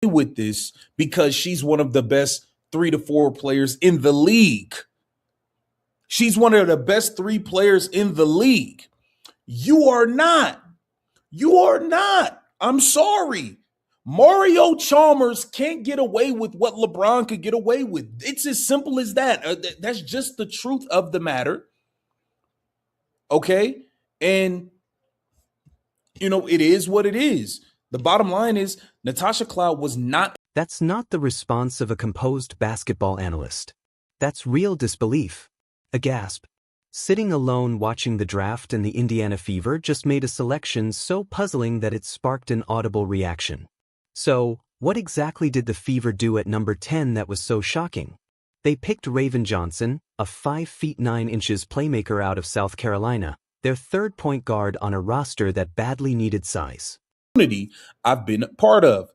with this because she's one of the best 3 to 4 players in the league. She's one of the best 3 players in the league. You are not. You are not. I'm sorry. Mario Chalmers can't get away with what LeBron could get away with. It's as simple as that. That's just the truth of the matter. Okay? And, it is what it is. The bottom line is Natasha Cloud was not. That's not the response of a composed basketball analyst. That's real disbelief. A gasp. Sitting alone watching the draft, and the Indiana Fever just made a selection so puzzling that it sparked an audible reaction. So, what exactly did the Fever do at number 10 that was so shocking? They picked Raven Johnson, a 5 feet 9 inches playmaker out of South Carolina, their third point guard on a roster that badly needed size. I've been a part of,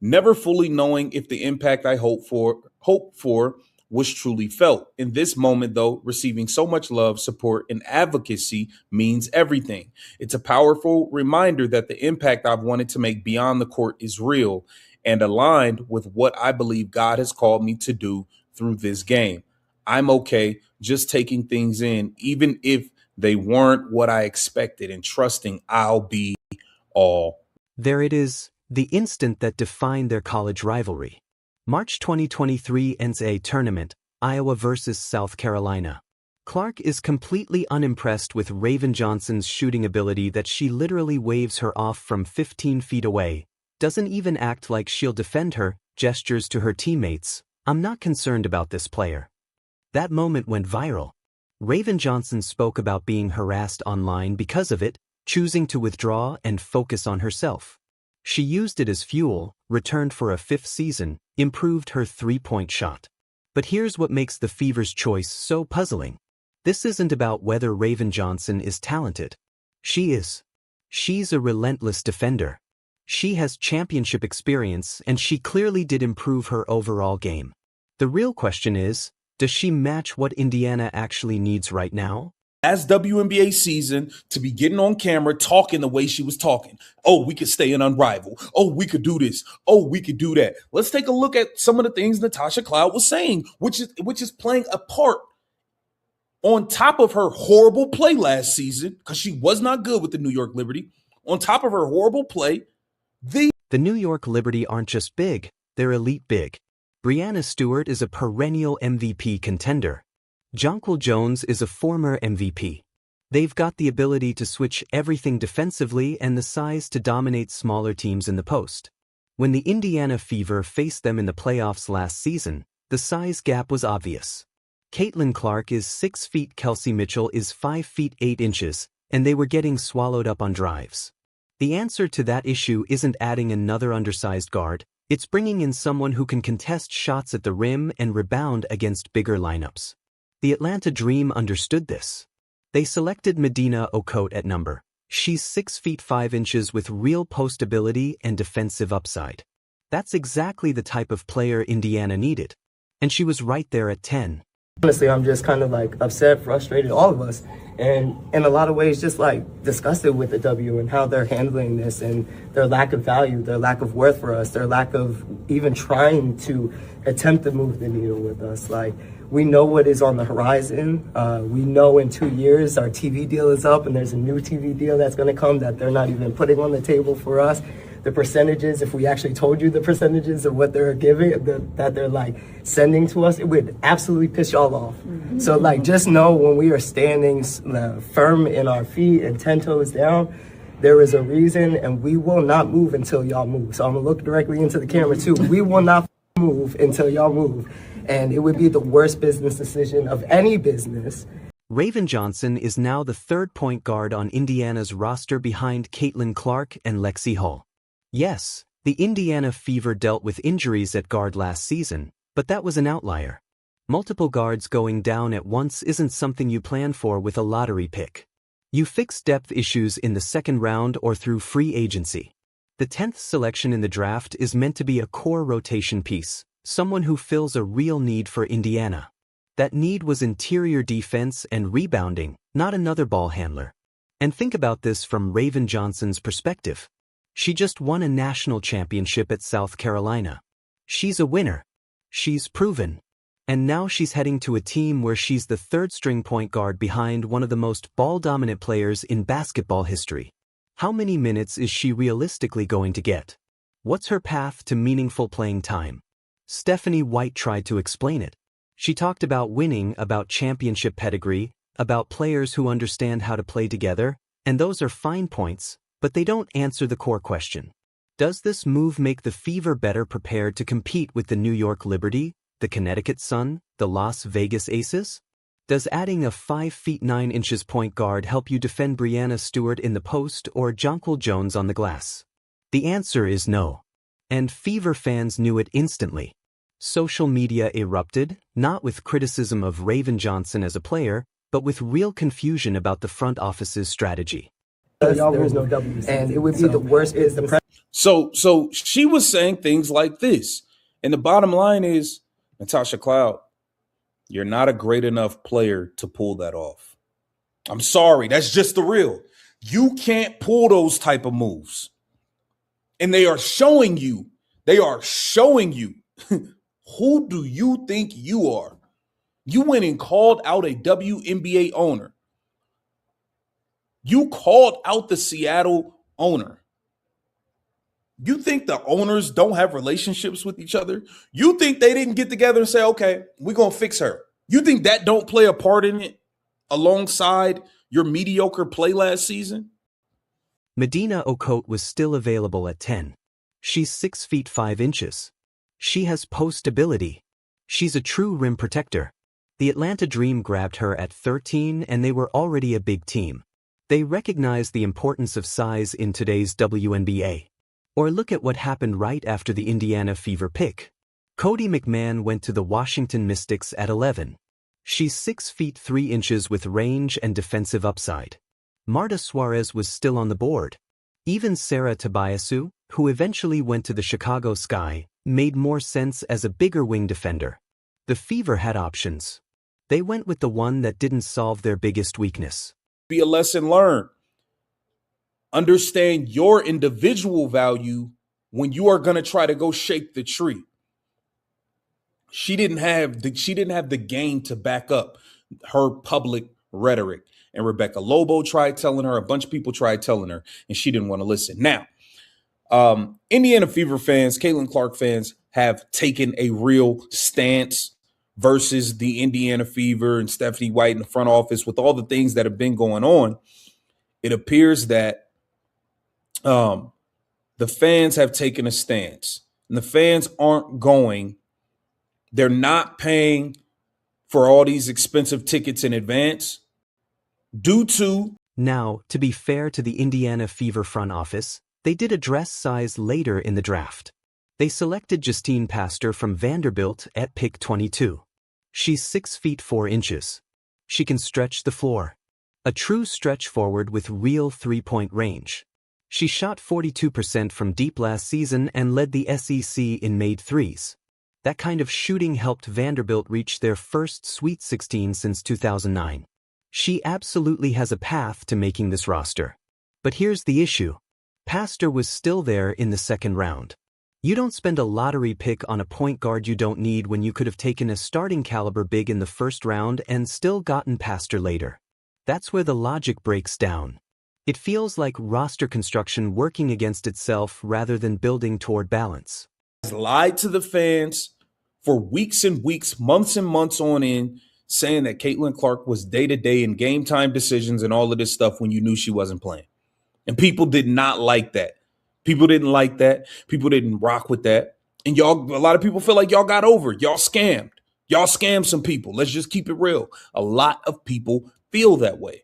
never fully knowing if the impact I hoped for was truly felt. In this moment, though, receiving so much love, support, and advocacy means everything. It's a powerful reminder that the impact I've wanted to make beyond the court is real and aligned with what I believe God has called me to do through this game. I'm okay just taking things in, even if they weren't what I expected, and trusting I'll be all. There it is, the instant that defined their college rivalry. March 2023 NCAA Tournament, Iowa versus South Carolina. Clark is completely unimpressed with Raven Johnson's shooting ability that she literally waves her off from 15 feet away, doesn't even act like she'll defend her, gestures to her teammates, "I'm not concerned about this player." That moment went viral. Raven Johnson spoke about being harassed online because of it, choosing to withdraw and focus on herself. She used it as fuel, returned for a 5th season, improved her 3-point shot. But here's what makes the Fever's choice so puzzling. This isn't about whether Raven Johnson is talented. She is. She's a relentless defender. She has championship experience, and she clearly did improve her overall game. The real question is, does she match what Indiana actually needs right now? As WNBA season, to be getting on camera talking the way she was talking. Oh, we could stay in unrivaled. Oh, we could do this. Oh, we could do that. Let's take a look at some of the things Natasha Cloud was saying, which is playing a part on top of her horrible play last season, because she was not good with the New York Liberty. On top of her horrible play, the New York Liberty aren't just big, they're elite big. Breanna Stewart is a perennial MVP contender. Jonquil Jones is a former MVP. They've got the ability to switch everything defensively and the size to dominate smaller teams in the post. When the Indiana Fever faced them in the playoffs last season, the size gap was obvious. Caitlin Clark is 6 feet, Kelsey Mitchell is 5 feet 8 inches, and they were getting swallowed up on drives. The answer to that issue isn't adding another undersized guard, it's bringing in someone who can contest shots at the rim and rebound against bigger lineups. The Atlanta Dream understood this. They selected Medina Okote at number. She's 6 feet 5 inches with real post ability and defensive upside. That's exactly the type of player Indiana needed. And she was right there at 10. Honestly, I'm just kind of upset, frustrated, all of us. And in a lot of ways, just disgusted with the W and how they're handling this and their lack of value, their lack of worth for us, their lack of even trying to attempt to move the needle with us. We know what is on the horizon. We know in 2 years our TV deal is up and there's a new TV deal that's going to come that they're not even putting on the table for us. The percentages, if we actually told you the percentages of what they're giving, that they're sending to us, it would absolutely piss y'all off. Mm-hmm. So just know when we are standing firm in our feet and 10 toes down, there is a reason, and we will not move until y'all move. So I'm going to look directly into the camera too. We will not move until y'all move. And it would be the worst business decision of any business. Raven Johnson is now the third point guard on Indiana's roster behind Caitlin Clark and Lexi Hull. Yes, the Indiana Fever dealt with injuries at guard last season, but that was an outlier. Multiple guards going down at once isn't something you plan for with a lottery pick. You fix depth issues in the second round or through free agency. The 10th selection in the draft is meant to be a core rotation piece, someone who fills a real need for Indiana. That need was interior defense and rebounding, not another ball handler. And think about this from Raven Johnson's perspective. She just won a national championship at South Carolina. She's a winner. She's proven. And now she's heading to a team where she's the third-string point guard behind one of the most ball-dominant players in basketball history. How many minutes is she realistically going to get? What's her path to meaningful playing time? Stephanie White tried to explain it. She talked about winning, about championship pedigree, about players who understand how to play together, and those are fine points, but they don't answer the core question. Does this move make the Fever better prepared to compete with the New York Liberty, the Connecticut Sun, the Las Vegas Aces? Does adding a 5 feet 9 inches point guard help you defend Breanna Stewart in the post or Jonquel Jones on the glass? The answer is no. And Fever fans knew it instantly. Social media erupted, not with criticism of Raven Johnson as a player, but with real confusion about the front office's strategy. There's no W, and it would be the worst business. So she was saying things like this. And the bottom line is, Natasha Cloud, you're not a great enough player to pull that off. I'm sorry, that's just the real. You can't pull those type of moves. And they are showing you, who do you think you are? You went and called out a WNBA owner. You called out the Seattle owner. You think the owners don't have relationships with each other? You think they didn't get together and say, okay, we're going to fix her? You think that don't play a part in it alongside your mediocre play last season? Medina Ocote was still available at 10. She's 6 feet 5 inches. She has post ability. She's a true rim protector. The Atlanta Dream grabbed her at 13 and they were already a big team. They recognized the importance of size in today's WNBA. Or look at what happened right after the Indiana Fever pick. Cody McMahon went to the Washington Mystics at 11. She's 6 feet 3 inches with range and defensive upside. Marta Suarez was still on the board. Even Sarah Tabayasu, who eventually went to the Chicago Sky, made more sense as a bigger wing defender. The Fever had options. They went with the one that didn't solve their biggest weakness. Be a lesson learned. Understand your individual value when you are going to try to go shake the tree. She didn't have the game to back up her public rhetoric. And Rebecca Lobo tried telling her, a bunch of people tried telling her, and she didn't want to listen. Now, Indiana Fever fans, Caitlin Clark fans have taken a real stance versus the Indiana Fever and Stephanie White in the front office with all the things that have been going on. It appears that the fans have taken a stance, and the fans aren't going. They're not paying for all these expensive tickets in advance due to. Now, to be fair to the Indiana Fever front office, they did address size later in the draft. They selected Justine Pastor from Vanderbilt at pick 22. She's 6 feet 4 inches. She can stretch the floor. A true stretch forward with real three-point range. She shot 42% from deep last season and led the SEC in made threes. That kind of shooting helped Vanderbilt reach their first Sweet 16 since 2009. She absolutely has a path to making this roster. But here's the issue. Pastor was still there in the second round. You don't spend a lottery pick on a point guard you don't need when you could have taken a starting caliber big in the first round and still gotten Pastor later. That's where the logic breaks down. It feels like roster construction working against itself rather than building toward balance. Lied to the fans for weeks and weeks, months and months on end, saying that Caitlin Clark was day-to-day in game time decisions and all of this stuff when you knew she wasn't playing. And people did not like that. People didn't like that. People didn't rock with that. And a lot of people feel like y'all got over. Y'all scammed. Y'all scammed some people. Let's just keep it real. A lot of people feel that way.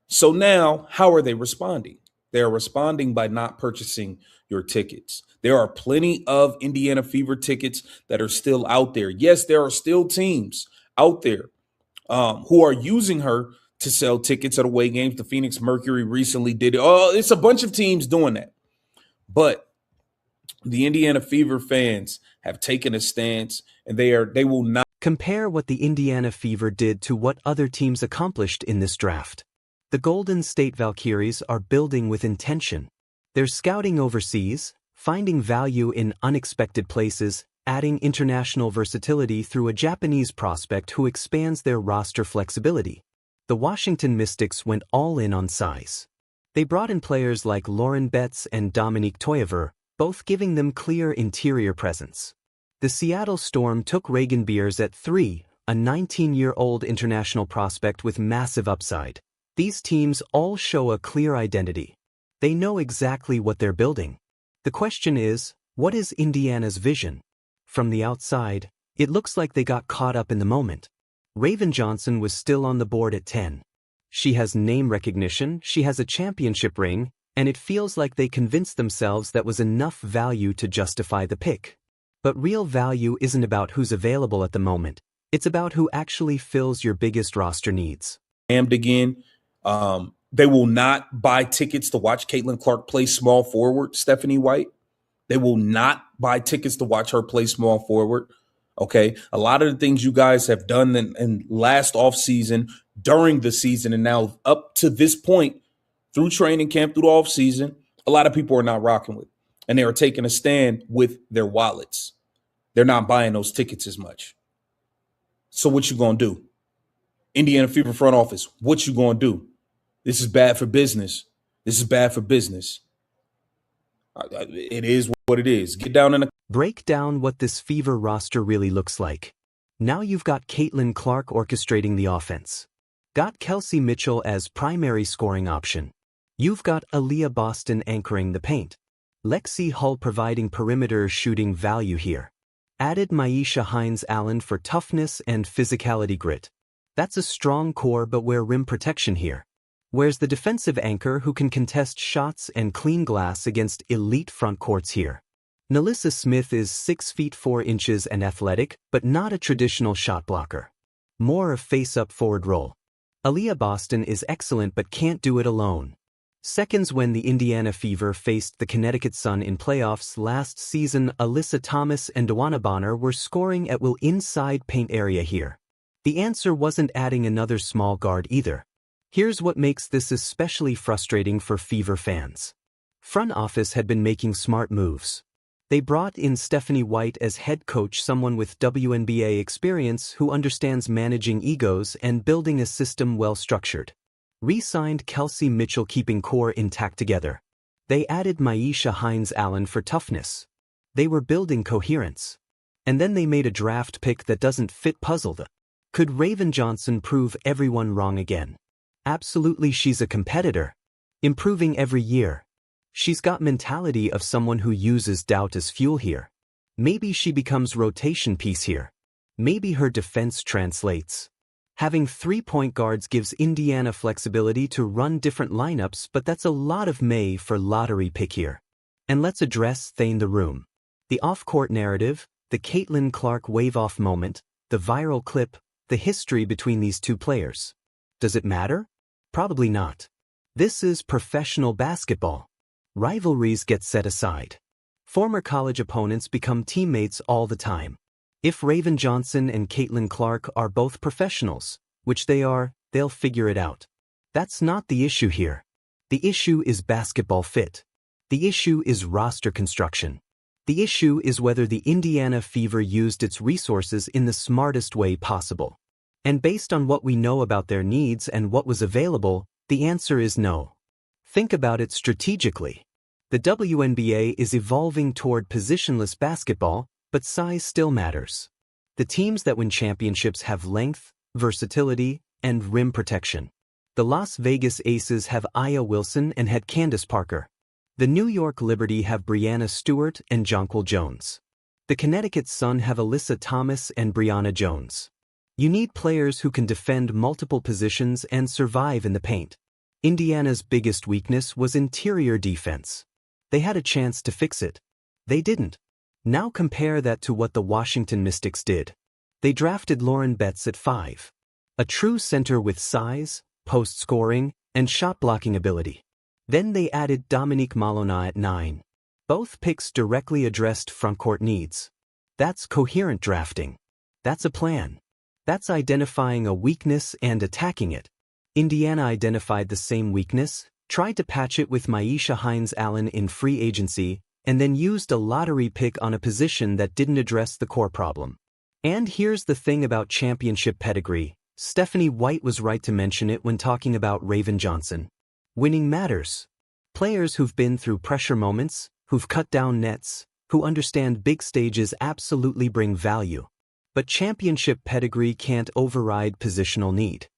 So now, how are they responding? They're responding by not purchasing your tickets. There are plenty of Indiana Fever tickets that are still out there. Yes, there are still teams out there who are using her to sell tickets at away games. The Phoenix Mercury recently did it. Oh, it's a bunch of teams doing that. But the Indiana Fever fans have taken a stance, and they will not. Compare what the Indiana Fever did to what other teams accomplished in this draft. The Golden State Valkyries are building with intention. They're scouting overseas, finding value in unexpected places, adding international versatility through a Japanese prospect who expands their roster flexibility. The Washington Mystics went all in on size. They brought in players like Lauren Betts and Dominique Toyever, both giving them clear interior presence. The Seattle Storm took Reagan Beers at 3, a 19-year-old international prospect with massive upside. These teams all show a clear identity. They know exactly what they're building. The question is, what is Indiana's vision? From the outside, it looks like they got caught up in the moment. Raven Johnson was still on the board at 10. She has name recognition, she has a championship ring, and it feels like they convinced themselves that was enough value to justify the pick. But real value isn't about who's available at the moment. It's about who actually fills your biggest roster needs. Again, they will not buy tickets to watch Caitlin Clark play small forward, Stephanie White. They will not buy tickets to watch her play small forward. Okay. A lot of the things you guys have done in last offseason, during the season, and now up to this point through training camp, through the offseason, a lot of people are not rocking with. And they are taking a stand with their wallets. They're not buying those tickets as much. So what you going to do? Indiana Fever front office, what you going to do? This is bad for business. This is bad for business. It is what it is. Get down in the... Break down what this Fever roster really looks like. Now you've got Caitlin Clark orchestrating the offense. Got Kelsey Mitchell as primary scoring option. You've got Aaliyah Boston anchoring the paint. Lexi Hull providing perimeter shooting value here. Added Maisha Hines-Allen for toughness and physicality grit. That's a strong core, but where rim protection here? Where's the defensive anchor who can contest shots and clean glass against elite front courts here? Nalissa Smith is 6 feet 4 inches and athletic, but not a traditional shot blocker. More a face-up forward role. Aaliyah Boston is excellent but can't do it alone. Seconds when the Indiana Fever faced the Connecticut Sun in playoffs last season, Alyssa Thomas and Dawana Bonner were scoring at will inside paint area here. The answer wasn't adding another small guard either. Here's what makes this especially frustrating for Fever fans. Front office had been making smart moves. They brought in Stephanie White as head coach, someone with WNBA experience who understands managing egos and building a system well-structured. Re-signed Kelsey Mitchell, keeping core intact together. They added Maisha Hines-Allen for toughness. They were building coherence. And then they made a draft pick that doesn't fit puzzle. Could Raven Johnson prove everyone wrong again? Absolutely, she's a competitor. Improving every year. She's got mentality of someone who uses doubt as fuel here. Maybe she becomes rotation piece here. Maybe her defense translates. Having 3 point guards gives Indiana flexibility to run different lineups, but that's a lot of May for lottery pick here. And let's address in the room. The off-court narrative, the Caitlin Clark wave-off moment, the viral clip, the history between these two players. Does it matter? Probably not. This is professional basketball. Rivalries get set aside. Former college opponents become teammates all the time. If Raven Johnson and Caitlin Clark are both professionals, which they are, they'll figure it out. That's not the issue here. The issue is basketball fit. The issue is roster construction. The issue is whether the Indiana Fever used its resources in the smartest way possible. And based on what we know about their needs and what was available, the answer is no. Think about it strategically. The WNBA is evolving toward positionless basketball, but size still matters. The teams that win championships have length, versatility, and rim protection. The Las Vegas Aces have Aya Wilson and had Candace Parker. The New York Liberty have Brianna Stewart and Jonquil Jones. The Connecticut Sun have Alyssa Thomas and Brianna Jones. You need players who can defend multiple positions and survive in the paint. Indiana's biggest weakness was interior defense. They had a chance to fix it. They didn't. Now compare that to what the Washington Mystics did. They drafted Lauren Betts at 5. A true center with size, post-scoring, and shot-blocking ability. Then they added Dominique Malona at 9. Both picks directly addressed frontcourt needs. That's coherent drafting. That's a plan. That's identifying a weakness and attacking it. Indiana identified the same weakness, tried to patch it with Myisha Hines-Allen in free agency, and then used a lottery pick on a position that didn't address the core problem. And here's the thing about championship pedigree. Stephanie White was right to mention it when talking about Raven Johnson. Winning matters. Players who've been through pressure moments, who've cut down nets, who understand big stages absolutely bring value. But championship pedigree can't override positional need.